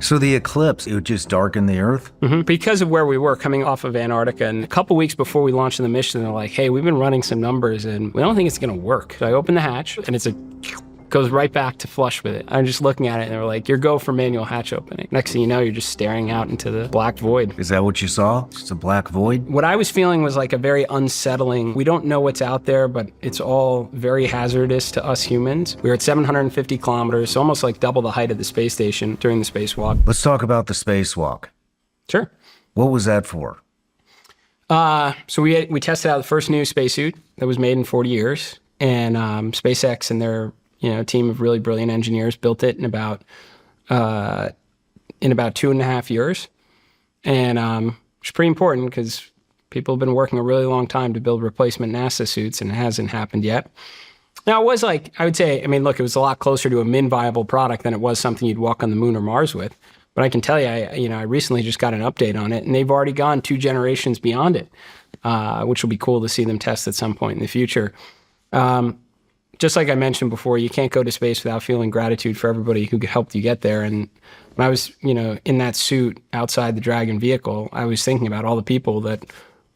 So the eclipse, it would just darken the Earth? Because of where we were coming off of Antarctica, and a couple weeks before we launched the mission, they're like, hey, we've been running some numbers and we don't think it's going to work. So I opened the hatch and goes right back to flush with it. I'm just looking at it and they were like, you're go for manual hatch opening. Next thing you know, you're just staring out into the black void. Is that what you saw? Just a black void? What I was feeling was like a very unsettling, we don't know what's out there, but it's all very hazardous to us humans. We were at 750 kilometers, so almost like double the height of the space station during the spacewalk. Let's talk about the spacewalk. Sure. What was that for? So we tested out the first new spacesuit that was made in 40 years, and SpaceX and their team of really brilliant engineers built it in about 2.5 years. And it's pretty important because people have been working a really long time to build replacement NASA suits, and it hasn't happened yet. Now, it was like, I would say, look, it was a lot closer to a min-viable product than it was something you'd walk on the moon or Mars with. But I can tell you, I recently just got an update on it, and they've already gone 2 generations beyond it, which will be cool to see them test at some point in the future. Just like I mentioned before, you can't go to space without feeling gratitude for everybody who helped you get there. And when I was, in that suit outside the Dragon vehicle, I was thinking about all the people that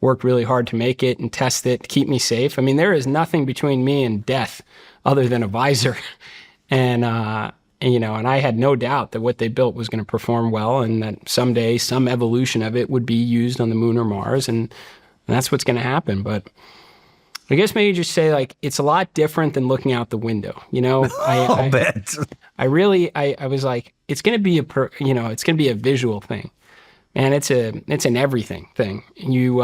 worked really hard to make it and test it, to keep me safe. There is nothing between me and death other than a visor. And I had no doubt that what they built was going to perform well, and that someday some evolution of it would be used on the moon or Mars, and that's what's going to happen. But I guess maybe just say, like, it's a lot different than looking out the window. I'll bet. I was like, it's going to be it's going to be a visual thing, and it's an everything thing. You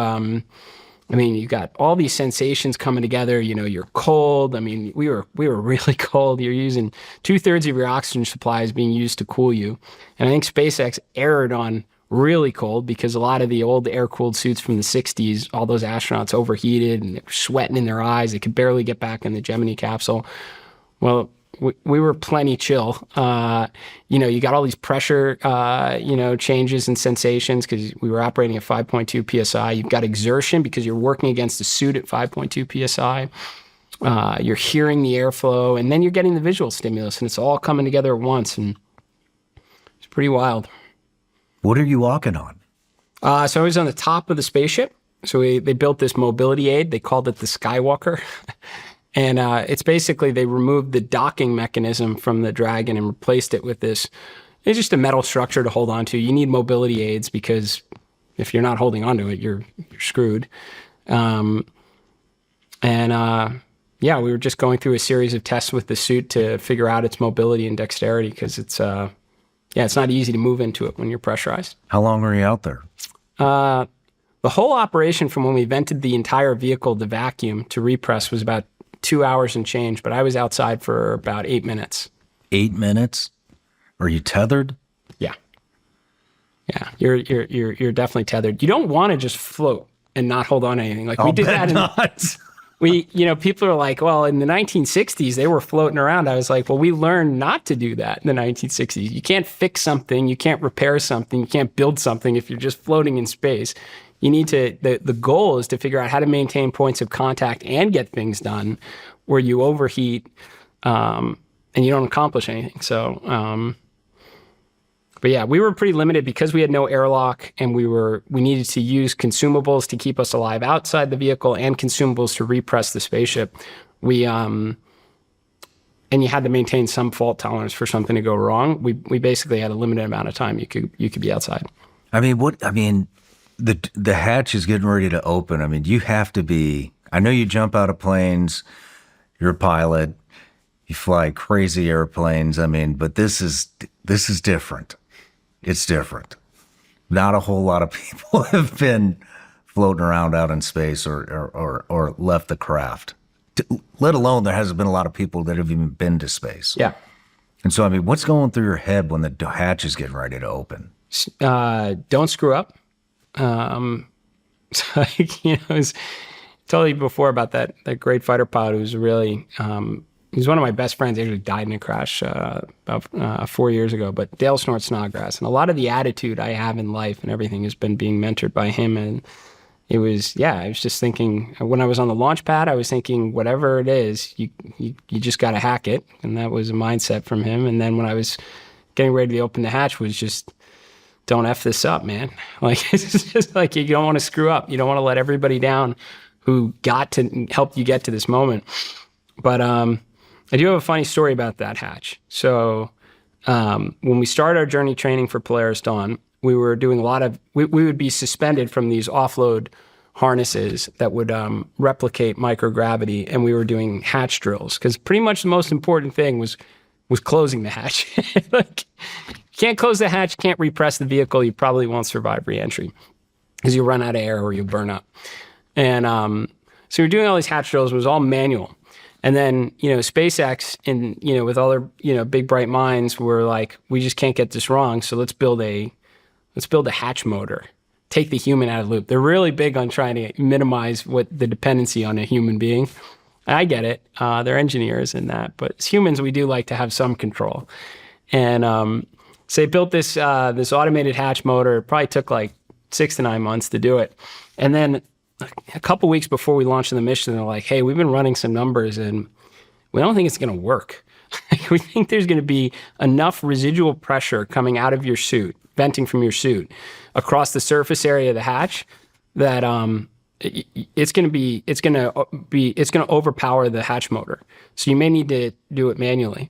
got all these sensations coming together. You're cold. We were really cold. You're using 2/3 of your oxygen supply is being used to cool you, and I think SpaceX erred on really cold because a lot of the old air-cooled suits from the 60s, all those astronauts overheated and they were sweating in their eyes. They could barely get back in the Gemini capsule. Well, we were plenty chill. You got all these pressure, changes and sensations because we were operating at 5.2 PSI. You've got exertion because you're working against the suit at 5.2 PSI. You're hearing the airflow, and then you're getting the visual stimulus, and it's all coming together at once, and it's pretty wild. What are you walking on? So I was on the top of the spaceship. So they built this mobility aid. They called it the Skywalker. And it's basically, they removed the docking mechanism from the Dragon and replaced it with this. It's just a metal structure to hold on to. You need mobility aids because if you're not holding onto it, you're screwed. We were just going through a series of tests with the suit to figure out its mobility and dexterity because it's not easy to move into it when you're pressurized. How long were you out there? The whole operation from when we vented the entire vehicle to vacuum to repress was about 2 hours and change, but I was outside for about 8 minutes. 8 minutes? Are you tethered? Yeah. Yeah, you're definitely tethered. You don't want to just float and not hold on to anything. Like we did that. People are like, well, in the 1960s, they were floating around. I was like, well, we learned not to do that in the 1960s. You can't fix something. You can't repair something. You can't build something if you're just floating in space. You need to, the goal is to figure out how to maintain points of contact and get things done where you overheat and you don't accomplish anything. So, but yeah, we were pretty limited because we had no airlock, and we needed to use consumables to keep us alive outside the vehicle and consumables to repress the spaceship. And you had to maintain some fault tolerance for something to go wrong. We basically had a limited amount of time you could be outside. The hatch is getting ready to open. You have to be, I know you jump out of planes, you're a pilot, you fly crazy airplanes. But this is different. It's different. Not a whole lot of people have been floating around out in space or left the craft. Let alone there hasn't been a lot of people that have even been to space. Yeah. And so, what's going through your head when the hatch is getting ready to open? Don't screw up. I was told you before about that great fighter pilot who was really, he's one of my best friends. He actually died in a crash about 4 years ago, but Dale Snort Snodgrass. And a lot of the attitude I have in life and everything has been being mentored by him. And I was just thinking, when I was on the launch pad, I was thinking, whatever it is, you just got to hack it. And that was a mindset from him. And then when I was getting ready to open the hatch was just, don't F this up, man. Like, it's just like, you don't want to screw up. You don't want to let everybody down who got to help you get to this moment. But I do have a funny story about that hatch. So when we started our journey training for Polaris Dawn, we were doing a lot of, we would be suspended from these offload harnesses that would replicate microgravity, and we were doing hatch drills, because pretty much the most important thing was closing the hatch. Like, you can't close the hatch, can't repress the vehicle, you probably won't survive reentry because you'll run out of air or you'll burn up. And so we're doing all these hatch drills. It was all manual. And then, SpaceX and, with all their, big bright minds were like, we just can't get this wrong. So let's build a hatch motor, take the human out of the loop. They're really big on trying to minimize what the dependency on a human being. I get it. They're engineers in that, but as humans, we do like to have some control. And so they built this automated hatch motor. It probably took like 6 to 9 months to do it. And then a couple weeks before we launched the mission, they're like, hey, we've been running some numbers and we don't think it's going to work. We think there's going to be enough residual pressure coming out of your suit, venting from your suit, across the surface area of the hatch that it's going to overpower the hatch motor. So you may need to do it manually.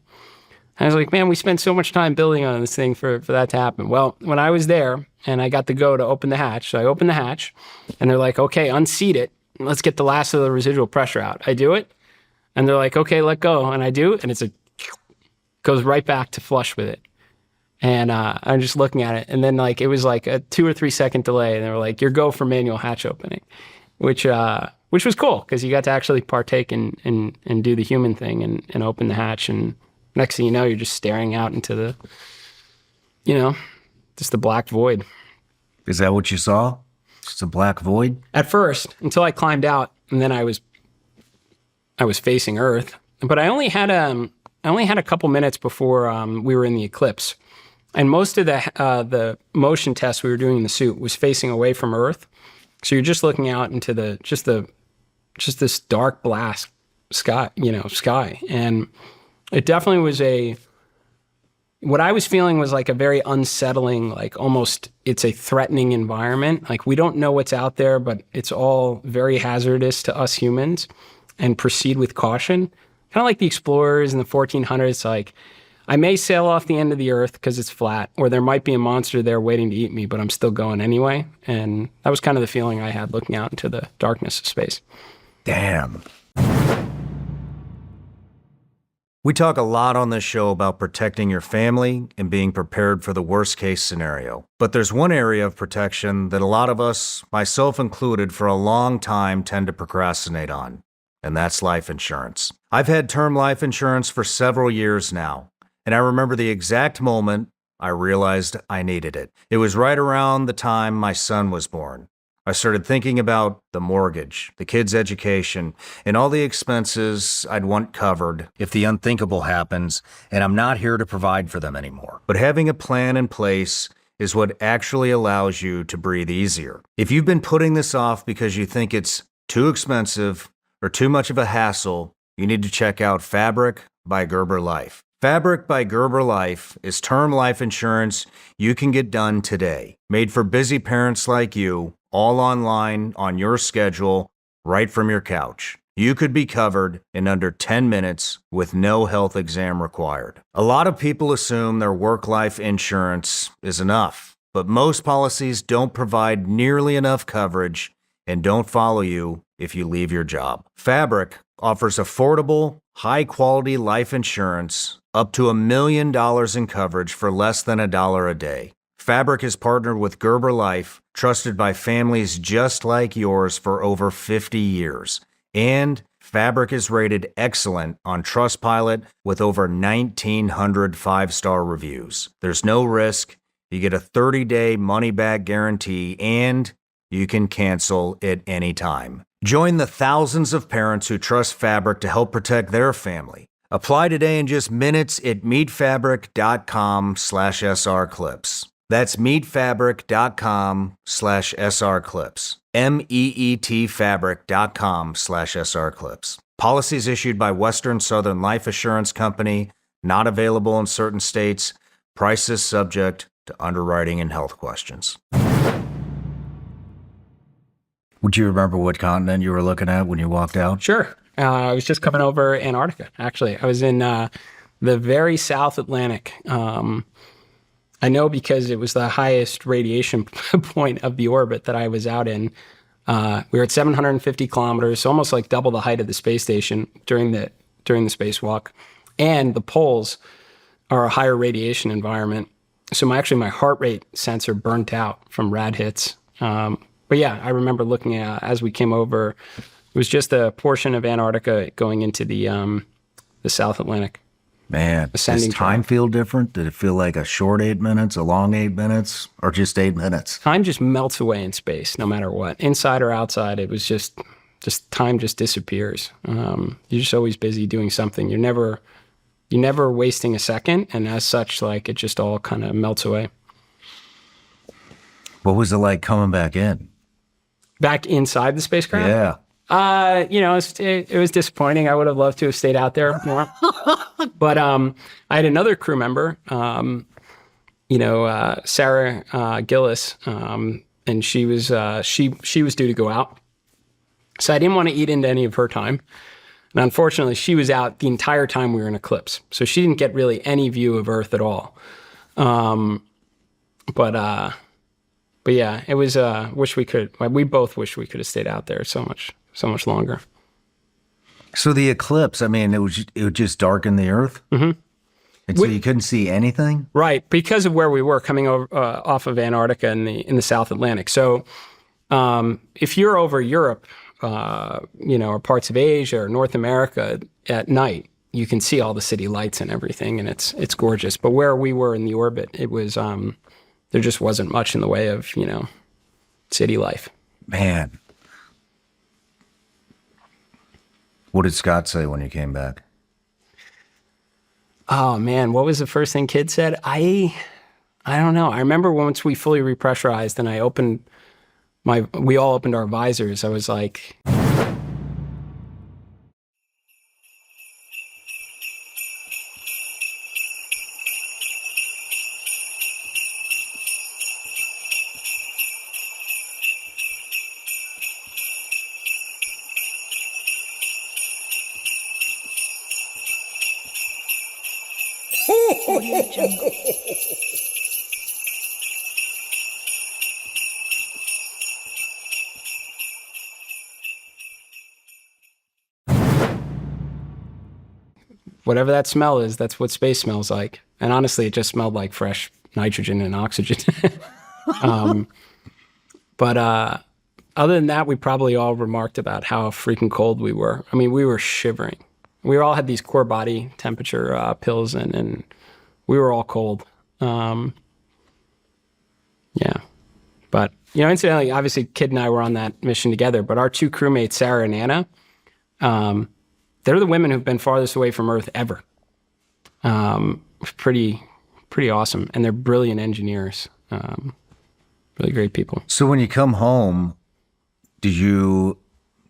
And I was like, man, we spent so much time building on this thing for that to happen. Well, when I was there and I got the go to open the hatch, so I opened the hatch and they're like, okay, unseat it. Let's get the last of the residual pressure out. I do it. And they're like, okay, let go. And I do. And goes right back to flush with it. And I'm just looking at it. And then it was like a 2 or 3 second delay. And they were like, you're go for manual hatch opening, which was cool because you got to actually partake and do the human thing and open the hatch. And next thing you know, you're just staring out into the, just the black void. Is that what you saw? Just a black void? At first, until I climbed out, and then I was facing Earth. But I only had a couple minutes before we were in the eclipse, and most of the motion tests we were doing in the suit was facing away from Earth. So you're just looking out into just this dark black sky, sky, and it definitely was what I was feeling was like a very unsettling, like almost it's a threatening environment. Like, we don't know what's out there, but it's all very hazardous to us humans, and proceed with caution. Kind of like the explorers in the 1400s, like, I may sail off the end of the earth because it's flat, or there might be a monster there waiting to eat me, but I'm still going anyway. And that was kind of the feeling I had looking out into the darkness of space. Damn. We talk a lot on this show about protecting your family and being prepared for the worst case scenario. But there's one area of protection that a lot of us, myself included, for a long time tend to procrastinate on, and that's life insurance. I've had term life insurance for several years now, and I remember the exact moment I realized I needed it. It was right around the time my son was born. I started thinking about the mortgage, the kid's education, and all the expenses I'd want covered if the unthinkable happens and I'm not here to provide for them anymore. But having a plan in place is what actually allows you to breathe easier. If you've been putting this off because you think it's too expensive or too much of a hassle, you need to check out Fabric by Gerber Life. Fabric by Gerber Life is term life insurance you can get done today, made for busy parents like you, all online, on your schedule, right from your couch. You could be covered in under 10 minutes with no health exam required. A lot of people assume their work-life insurance is enough, but most policies don't provide nearly enough coverage and don't follow you if you leave your job. Fabric offers affordable, high-quality life insurance up to $1 million in coverage for less than $1 a day. Fabric is partnered with Gerber Life, trusted by families just like yours for over 50 years. And Fabric is rated excellent on Trustpilot with over 1,900 five-star reviews. There's no risk, you get a 30-day money-back guarantee, and you can cancel at any time. Join the thousands of parents who trust Fabric to help protect their family. Apply today in just minutes at meetfabric.com/srclips. That's meetfabric.com/srclips. meetfabric.com/srclips. Policies issued by Western Southern Life Assurance Company, not available in certain states. Prices subject to underwriting and health questions. Would you remember what continent you were looking at when you walked out? Sure. I was just coming over Antarctica, actually. I was in the very South Atlantic. I know because it was the highest radiation point of the orbit that I was out in. We were at 750 kilometers, almost like double the height of the space station during the spacewalk. And the poles are a higher radiation environment. So my heart rate sensor burnt out from rad hits. But yeah, I remember looking at, as we came over, it was just a portion of Antarctica going into the South Atlantic. Man, does time feel different? Did it feel like a short 8 minutes, a long 8 minutes, or just 8 minutes? Time just melts away in space, no matter what. Inside or outside, it was just time just disappears. You're just always busy doing something. You're never wasting a second, and as such, like, it just all kind of melts away. What was it like coming back in? Back inside the spacecraft? Yeah. It was disappointing. I would have loved to have stayed out there more. But I had another crew member, Sarah Gillis, and she was due to go out. So I didn't want to eat into any of her time. And unfortunately, she was out the entire time we were in eclipse. So she didn't get really any view of Earth at all. But yeah, it was, we both wish we could have stayed out there so much longer. So the eclipse, I mean, it would just darken the Earth? Mm-hmm. And so you couldn't see anything? Right, because of where we were coming over, off of Antarctica in the South Atlantic. So if you're over Europe, or parts of Asia or North America at night, you can see all the city lights and everything, and it's gorgeous. But where we were in the orbit, it was, there just wasn't much in the way of, city life. Man. What did Scott say when you came back? Oh man, what was the first thing Kid said? I don't know. I remember once we fully repressurized and we all opened our visors. I was like, whatever that smell is, that's what space smells like. And honestly, it just smelled like fresh nitrogen and oxygen. But other than that, we probably all remarked about how freaking cold we were. I mean, we were shivering. We all had these core body temperature pills, and we were all cold. Yeah. But, incidentally, obviously, Kid and I were on that mission together, but our two crewmates, Sarah and Anna, they're the women who've been farthest away from Earth ever. Pretty awesome. And they're brilliant engineers. Really great people. So when you come home, did you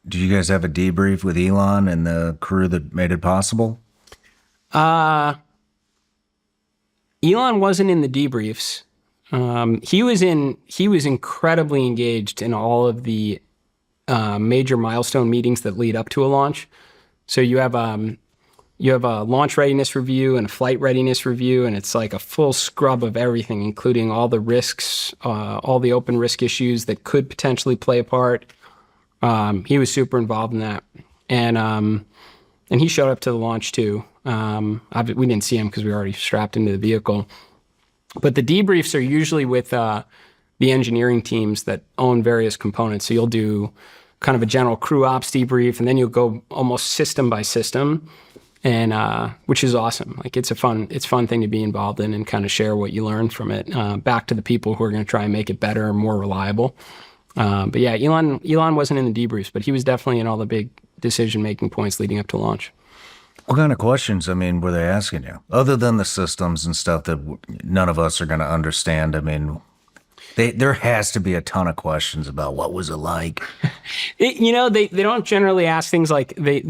guys have a debrief with Elon and the crew that made it possible? Elon wasn't in the debriefs. He was incredibly engaged in all of the major milestone meetings that lead up to a launch. So you have a launch readiness review and a flight readiness review, and it's like a full scrub of everything, including all the risks, all the open risk issues that could potentially play a part. He was super involved in that, and he showed up to the launch too. We didn't see him because we were already strapped into the vehicle, but the debriefs are usually with the engineering teams that own various components. So you'll do kind of a general crew ops debrief, and then you'll go almost system by system, and which is awesome. Like it's fun thing to be involved in and kind of share what you learn from it back to the people who are going to try and make it better and more reliable. But yeah, Elon wasn't in the debriefs, but he was definitely in all the big decision-making points leading up to launch. What kind of questions, were they asking you? Other than the systems and stuff that none of us are going to understand, there has to be a ton of questions about what was it like. They don't generally ask things like it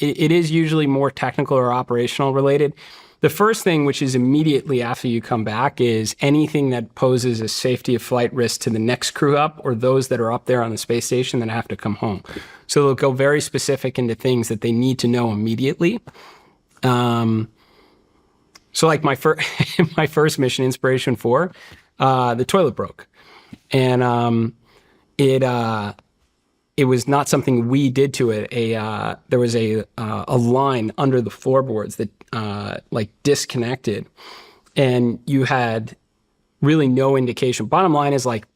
is usually more technical or operational related. The first thing, which is immediately after you come back, is anything that poses a safety of flight risk to the next crew up or those that are up there on the space station that have to come home. So they'll go very specific into things that they need to know immediately. So like my first mission, Inspiration 4, the toilet broke. And it was not something we did to it. There was a line under the floorboards that like disconnected, and you had really no indication. Bottom line is like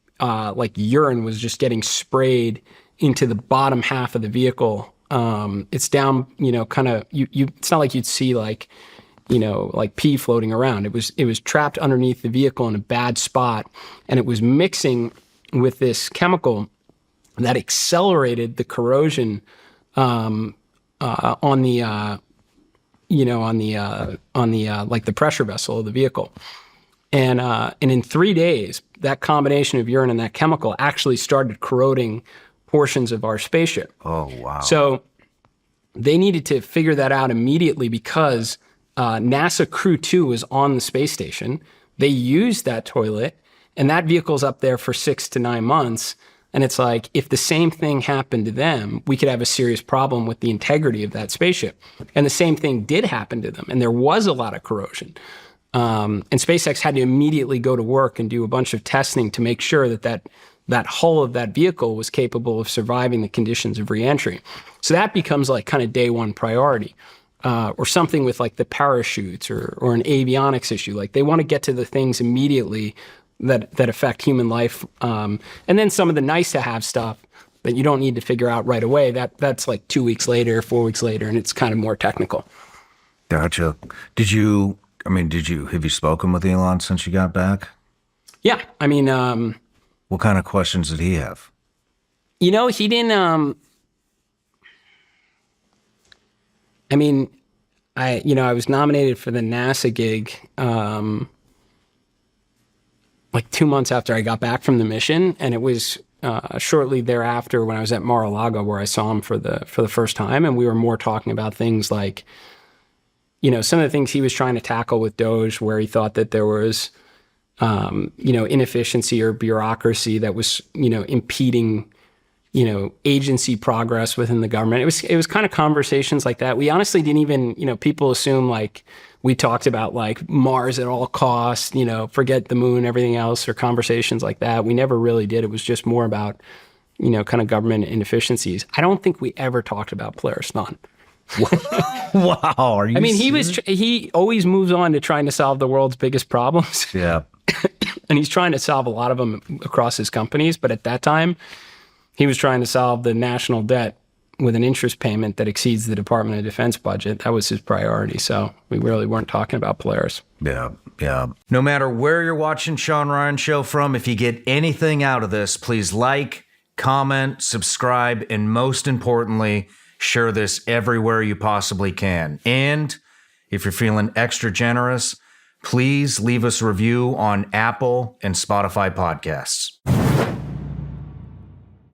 urine was just getting sprayed into the bottom half of the vehicle. It's down, kind of you. It's not like you'd see like pee floating around. It was trapped underneath the vehicle in a bad spot, and it was mixing with this chemical that accelerated the corrosion on the like the pressure vessel of the vehicle. And in 3 days, that combination of urine and that chemical actually started corroding portions of our spaceship. Oh, wow. So they needed to figure that out immediately because NASA Crew 2 was on the space station. They used that toilet, and that vehicle's up there for 6 to 9 months. And it's like, if the same thing happened to them, we could have a serious problem with the integrity of that spaceship. And the same thing did happen to them. And there was a lot of corrosion. And SpaceX had to immediately go to work and do a bunch of testing to make sure that hull of that vehicle was capable of surviving the conditions of reentry. So that becomes like kind of day one priority. Or something with like the parachutes or an avionics issue. Like they want to get to the things immediately that affect human life. And then some of the nice to have stuff that you don't need to figure out right away, that's like 2 weeks later, 4 weeks later, and it's kind of more technical. Gotcha. Have you spoken with Elon since you got back? Yeah. I mean, what kind of questions did he have? He didn't, I was nominated for the NASA gig, like 2 months after I got back from the mission, and it was shortly thereafter when I was at Mar-a-Lago where I saw him for the first time, and we were more talking about things like, some of the things he was trying to tackle with DOGE, where he thought that there was, inefficiency or bureaucracy that was, impeding, agency progress within the government. It was kind of conversations like that. We honestly didn't even, people assume like we talked about like Mars at all costs, forget the moon, everything else, or conversations like that. We never really did. It was just more about, kind of government inefficiencies. I don't think we ever talked about Polaris, none. Wow. Are you he always moves on to trying to solve the world's biggest problems. Yeah. And he's trying to solve a lot of them across his companies. But at that time, he was trying to solve the national debt with an interest payment that exceeds the Department of Defense budget. That was his priority. So we really weren't talking about Polaris. Yeah. No matter where you're watching Shawn Ryan Show from, if you get anything out of this, please like, comment, subscribe, and most importantly, share this everywhere you possibly can. And if you're feeling extra generous, please leave us a review on Apple and Spotify podcasts.